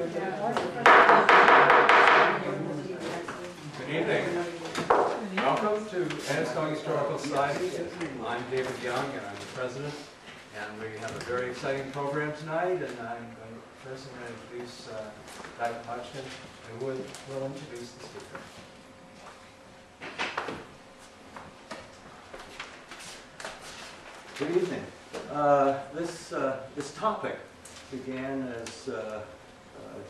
Good evening. Welcome to Androscoggin Historical Society. I'm David Young, and I'm the president. And we have a very exciting program tonight. And first I'm going to introduce Dr. Hodgkin, who will introduce the speaker. Good evening. This topic began as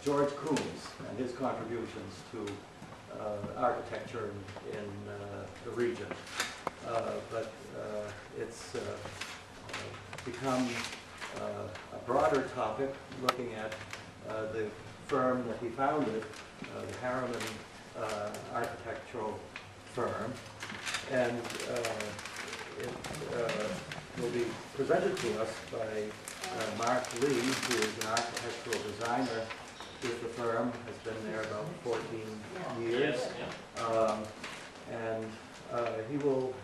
George Coombs and his contributions to architecture in the region. But it's become a broader topic, looking at the firm that he founded, the Harriman architectural firm. And it will be presented to us by Mark Lee, who is an architectural designer with the firm, has been there about 14 years. Yes, And he will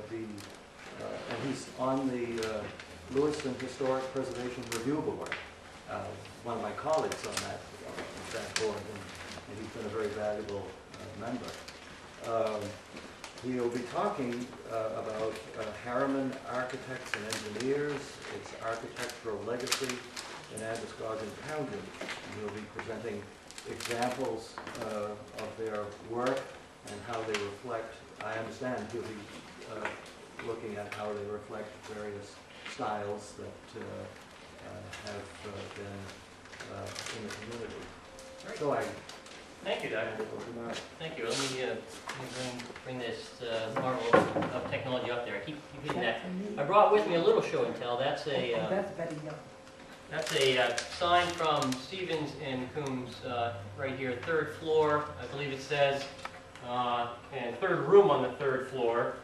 be, and he's on the Lewiston Historic Preservation Review Board, one of my colleagues on that board, and he's been a very valuable member. He'll be talking about Harriman architects and engineers, its architectural legacy in Androscoggin County. And he'll be presenting examples of their work and how they reflect, I understand he'll be looking at how they reflect various styles that have been in the community. So Thank you, Doctor. Thank you. Let me bring this marvel of technology up there. I keep hitting that. I brought with me a little show and tell. That's a sign from Stevens and Coombs right here, third floor. I believe it says, and third room on the third floor.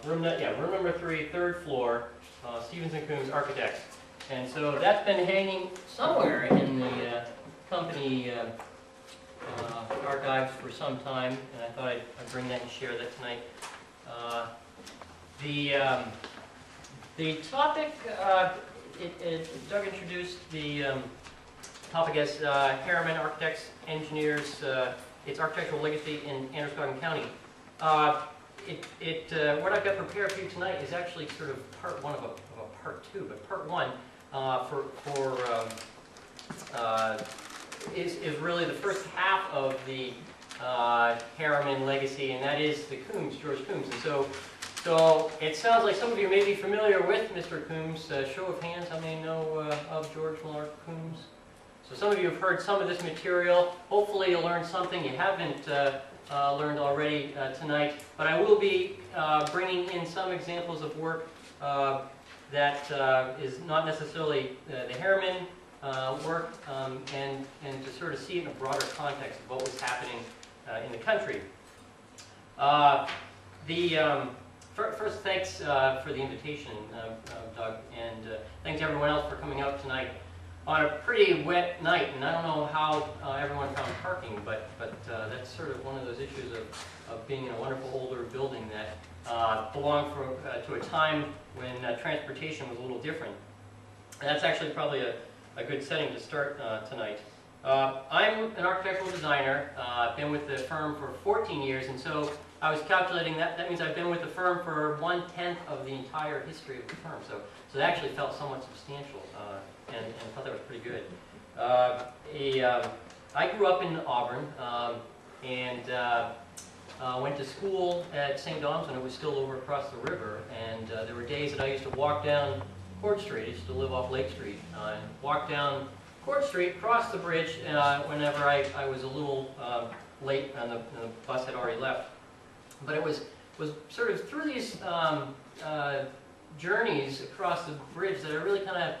Room number 3, third floor. Stevens and Coombs Architects. And so that's been hanging somewhere in the company archives for some time, and I thought I'd bring that and share that tonight. The topic, Doug introduced the topic as Harriman Architects, Engineers, its Architectural Legacy in Androscoggin County. What I've got prepared for you tonight is actually sort of part 1 of a part 2, but part 1 is really the first half of the Harriman legacy, and that is the Coombs, George Coombs. And so it sounds like some of you may be familiar with Mr. Coombs. Show of hands, how many know of George Millard Coombs? So some of you have heard some of this material. Hopefully you'll learn something you haven't learned already tonight. But I will be bringing in some examples of work that is not necessarily the Harriman work, and to sort of see it in a broader context of what was happening in the country. First, thanks for the invitation, Doug, and thanks to everyone else for coming out tonight on a pretty wet night. And I don't know how everyone found parking, but that's sort of one of those issues of being in a wonderful older building that belonged to a time when transportation was a little different. And that's actually probably a good setting to start tonight. I'm an architectural designer. I've been with the firm for 14 years, and so I was calculating that means I've been with the firm for 1/10 of the entire history of the firm. So it actually felt somewhat substantial, and I thought that was pretty good. I grew up in Auburn, and went to school at St. Dom's when it was still over across the river, and there were days that I used to walk down Court Street. I used to live off Lake Street, and walk down Court Street, cross the bridge whenever I was a little late and the bus had already left. But it was sort of through these journeys across the bridge that I really kind of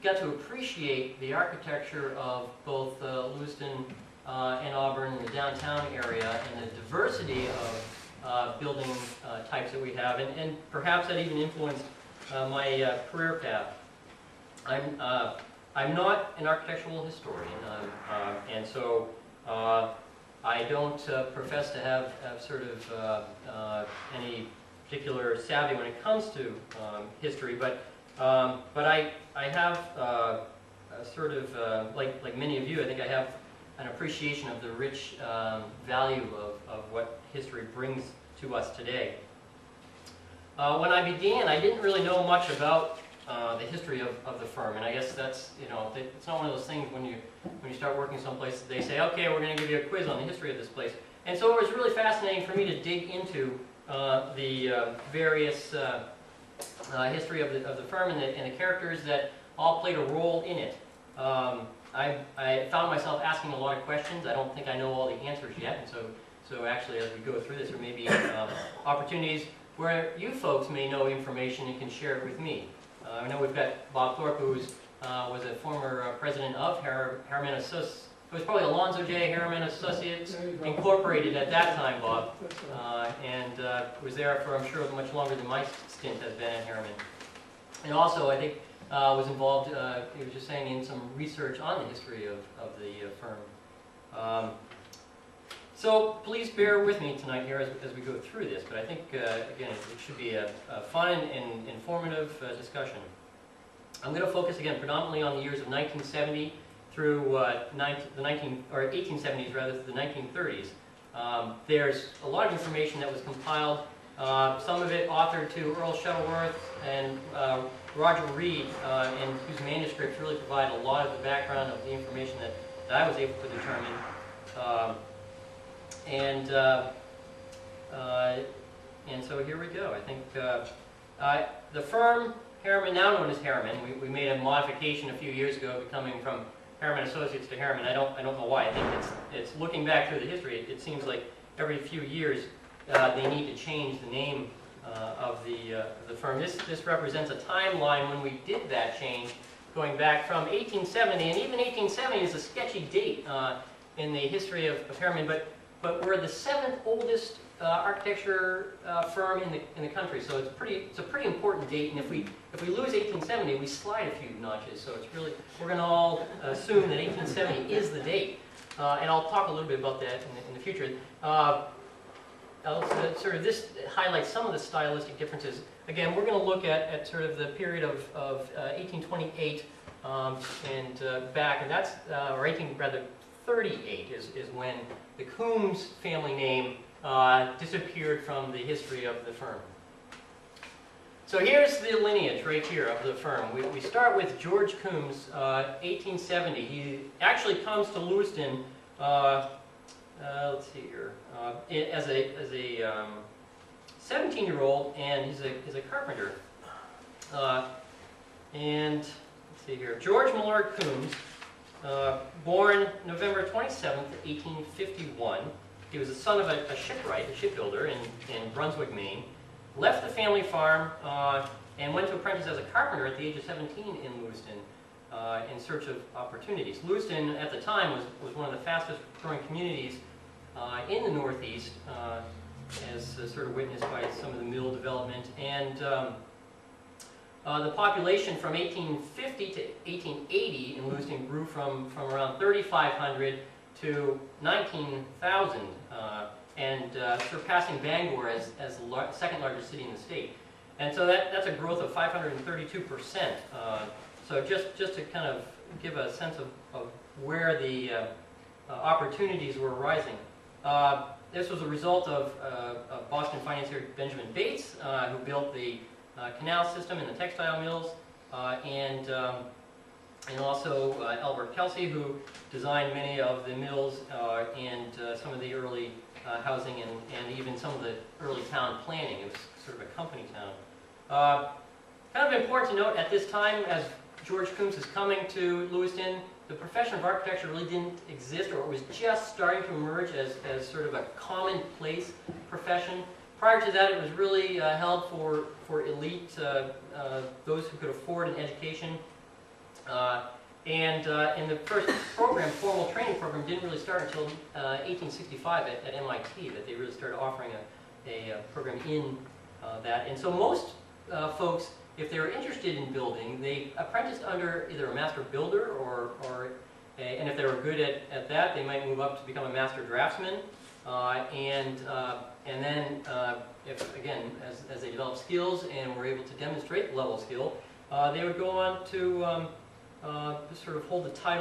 got to appreciate the architecture of both Lewiston and Auburn and the downtown area, and the diversity of building types that we have, and perhaps that even influenced my career path. I'm not an architectural historian, and so I don't profess to have sort of any particular savvy when it comes to history, but I have sort of, like many of you, I think I have an appreciation of the rich value of what history brings to us today. When I began, I didn't really know much about the history of the firm, and I guess that's, you know, it's not one of those things when you start working someplace, they say, okay, we're going to give you a quiz on the history of this place. And so it was really fascinating for me to dig into the various history of the firm and the characters that all played a role in it. I found myself asking a lot of questions. I don't think I know all the answers yet, and so actually as we go through this, there may be opportunities where you folks may know information and can share it with me. I know we've got Bob Thorpe, who was a former president of Harriman Associates. It was probably Alonzo J. Harriman Associates Incorporated at that time, Bob, and was there for, I'm sure, much longer than my stint has been at Harriman. And also, I think, was involved, he was just saying, in some research on the history of the firm. So please bear with me tonight here as we go through this, but I think, again, it should be a fun and informative discussion. I'm going to focus, again, predominantly on the years of 1970 through the 1870s rather, through the 1930s. There's a lot of information that was compiled, some of it authored to Earl Shuttleworth and Roger Reed, and whose manuscripts really provide a lot of the background of the information that I was able to determine. And so here we go. I think the firm Harriman, now known as Harriman, we made a modification a few years ago, becoming from Harriman Associates to Harriman. I don't know why. I think it's looking back through the history. It seems like every few years they need to change the name of the firm. This represents a timeline when we did that change, going back from 1870, and even 1870 is a sketchy date in the history of Harriman, but we're the 7th oldest architecture firm in the country, so it's a pretty important date. And if we lose 1870, we slide a few notches. So it's really, we're going to all assume that 1870 is the date, and I'll talk a little bit about that in the future. Sort of this highlights some of the stylistic differences. Again, we're going to look at sort of the period of 1828 and back, and that's or 1838 is when the Coombs family name disappeared from the history of the firm. So here's the lineage right here of the firm. We start with George Coombs, 1870. He actually comes to Lewiston, let's see here, as a 17-year-old, and he's a carpenter. And let's see here, George Millard Coombs, born November 27th, 1851. He was the son of a shipwright, a shipbuilder in Brunswick, Maine. Left the family farm and went to apprentice as a carpenter at the age of 17 in Lewiston in search of opportunities. Lewiston, at the time, was one of the fastest growing communities in the Northeast, as sort of witnessed by some of the mill development. And the population from 1850 to 1880 in Lewiston grew from around 3,500 to 19,000, and surpassing Bangor as the second largest city in the state. And so that's a growth of 532%. So just to kind of give a sense of where the opportunities were rising. This was a result of Boston financier Benjamin Bates, who built the canal system and the textile mills, and also Albert Kelsey, who designed many of the mills and some of the early housing and even some of the early town planning. It was sort of a company town. Kind of important to note at this time, as George Coombs is coming to Lewiston, the profession of architecture really didn't exist, or it was just starting to emerge as sort of a commonplace profession. Prior to that, it was really held for elite, those who could afford an education. And the first program, formal training program, didn't really start until 1865 at MIT, that they really started offering a program in that. And so most folks, if they were interested in building, they apprenticed under either a master builder and if they were good at that, they might move up to become a master draftsman. And then, if again, as they developed skills and were able to demonstrate level skill, they would go on to sort of hold the title